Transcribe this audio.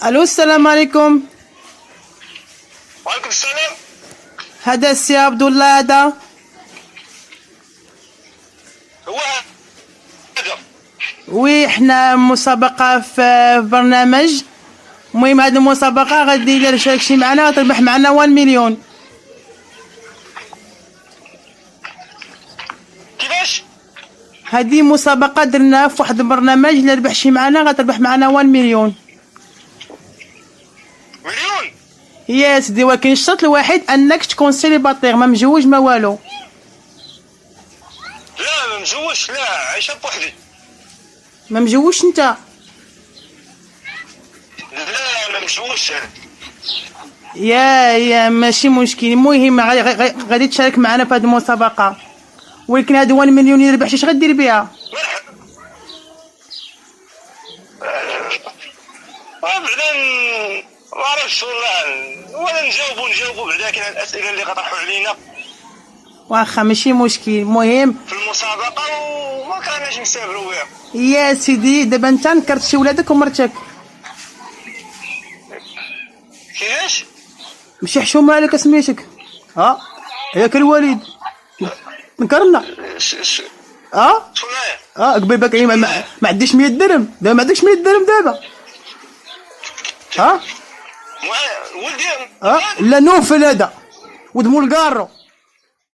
الو السلام عليكم. وعليكم السلام. هذا السي عبد الله هذا؟ هو هذا. وي حنا مسابقة في برنامج. المهم هذه المسابقة غادي الا شاركتي معنا غتربح معنا 1 مليون. كيفاش؟ هذه مسابقة درناها في واحد البرنامج، الا ربحتي معنا غتربح معنا 1 مليون. مليون؟ يا سيدي، ولكن الشرط الوحيد انك تكون سيليباتير، ما مجوج ما والو. لا ما مزوجش، لا عايشة بوحدي. ما مجوجش انت؟ لا ما مزوجش انا. يا ماشي مشكل. المهم غادي تشارك معنا في هذه المسابقة، ولكن هذه 1 مليون اللي ربحتي اش غدير بها؟ بعدا ما عرفتش والله، ولا نجاوبوا بعدا كاين الاسئله اللي غطرحوا علينا واخا ماشي مشكل. المهم في المسابقه وما كاناش نسافروا بها. يا سيدي دابا انت نكرت شي ولادك ومرتك، كيفاش؟ ماشي حشومه عليك سميتك. ياك الوالد نكرنا. شناهي؟ قبل باك ما عنديش 100 درهم، دابا ما عندكش 100 درهم دابا. ولدي لا نوفل هذا ود مول كارو.